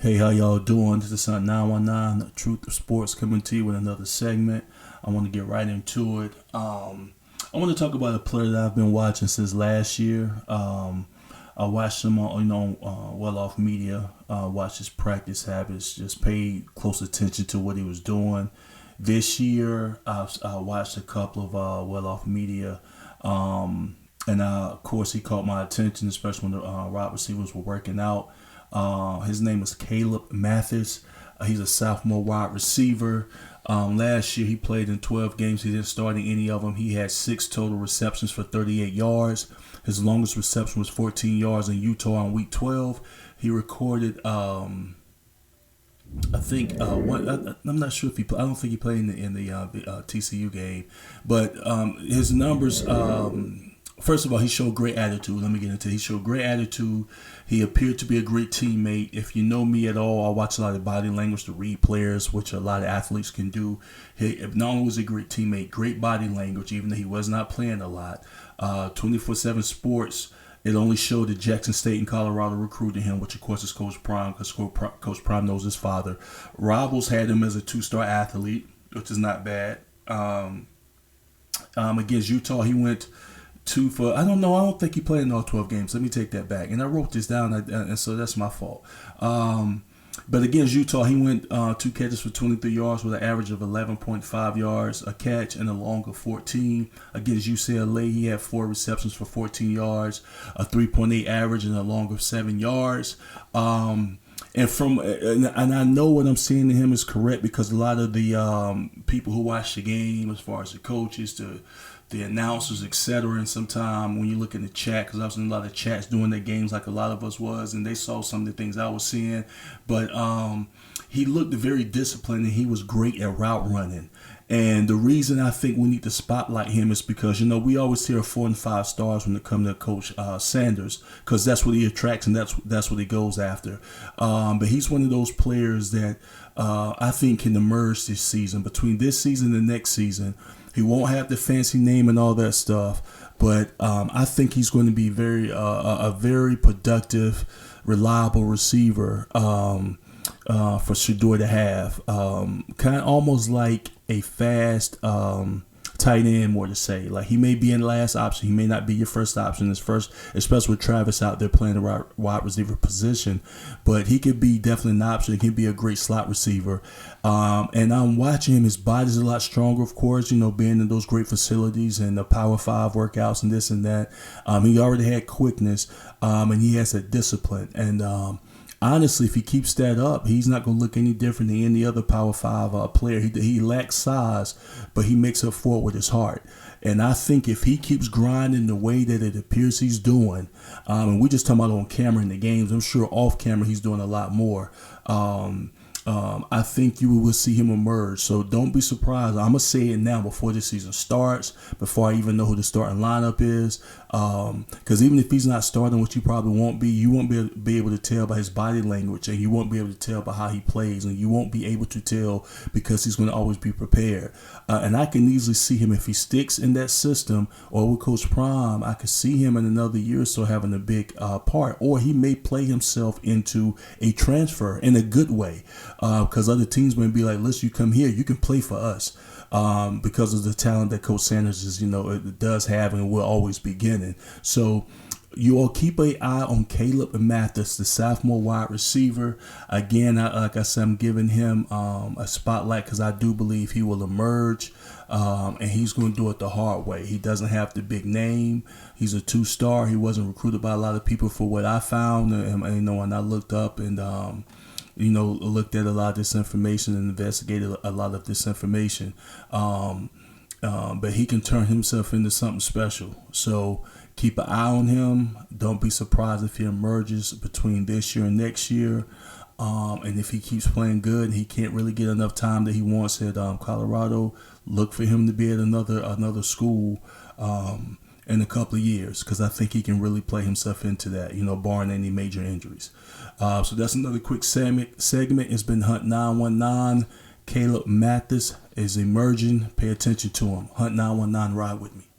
Hey, how y'all doing? This is Hunt 919, the Truth of Sports, coming to you with another segment. I want to get right into it. I want to talk about a player that I've been watching since last year. I watched him on, well off media. Watched his practice habits. Just paid close attention to what he was doing. This year, I watched a couple of well off media. And of course, he caught my attention, especially when the wide receivers were working out. His name is Kaleb Mathis. He's a sophomore wide receiver. Last year, he played in 12 games. He didn't start in any of them. He had 6 total receptions for 38 yards. His longest reception was 14 yards in Utah on week 12. He recorded, I'm not sure if he. I don't think he played in the TCU game, but his numbers. First of all, he showed great attitude. Let me get into it. He showed great attitude. He appeared to be a great teammate. If you know me at all, I watch a lot of body language to read players, which a lot of athletes can do. He not only was a great teammate, great body language, even though he was not playing a lot. 24/7 Sports, it only showed that Jackson State and Colorado recruited him, which of course is Coach Prime, because Coach Prime knows his father. Rivals had him as a 2-star athlete, which is not bad. Against Utah, he went 2 for, I don't know, I don't think he played in all 12 games. Let me take that back. And I wrote this down, and so that's my fault. But against Utah, he went 2 catches for 23 yards with an average of 11.5 yards a catch and a long of 14. Against UCLA, he had 4 receptions for 14 yards, a 3.8 average and a long of 7 yards. And I know what I'm seeing in him is correct, because a lot of the people who watch the game, as far as the coaches, the announcers, etc., and sometimes when you look in the chat, because I was in a lot of chats during the games like a lot of us was, and they saw some of the things I was seeing, but he looked very disciplined, and he was great at route running. And the reason I think we need to spotlight him is because, we always hear 4 and 5 stars when it comes to Coach Sanders, because that's what he attracts and that's what he goes after. But he's one of those players that I think can emerge this season. Between this season and next season, he won't have the fancy name and all that stuff, but I think he's going to be a very productive, reliable receiver for Shedeur to have. Kind of almost like a fast tight end, more to say. Like, he may be in last option. He may not be your first option. His first, especially with Travis out there playing the wide receiver position. But he could be definitely an option. He can be a great slot receiver. And I'm watching him. His body's a lot stronger, of course, being in those great facilities and the Power 5 workouts and this and that. He already had quickness, and he has a discipline. And honestly, if he keeps that up, he's not going to look any different than any other Power 5 player. He lacks size, but he makes up for it with his heart. And I think if he keeps grinding the way that it appears he's doing, and we're just talking about on camera in the games, I'm sure off camera he's doing a lot more. I think you will see him emerge. So don't be surprised. I'm going to say it now before the season starts, before I even know who the starting lineup is. Because even if he's not starting, which you probably won't be, you won't be able to tell by his body language, and you won't be able to tell by how he plays, and you won't be able to tell because he's going to always be prepared. And I can easily see him, if he sticks in that system or with Coach Prime, I could see him in another year or so having a big part. Or he may play himself into a transfer in a good way. Because other teams may be like, listen, you come here, you can play for us, because of the talent that Coach Sanders does have and will always be getting. So you all keep an eye on Kaleb Mathis, the sophomore wide receiver. Again, like I said, I'm giving him a spotlight because I do believe he will emerge, and he's going to do it the hard way. He doesn't have the big name. He's a 2-star. He wasn't recruited by a lot of people for what I found, and when I looked up and looked at a lot of this information and investigated a lot of this information. But he can turn himself into something special. So keep an eye on him. Don't be surprised if he emerges between this year and next year. And if he keeps playing good and he can't really get enough time that he wants at Colorado, look for him to be at another school in a couple of years, because I think he can really play himself into that, barring any major injuries. So that's another quick segment. It's been Hunt 919. Kaleb Mathis is emerging. Pay attention to him. Hunt 919, ride with me.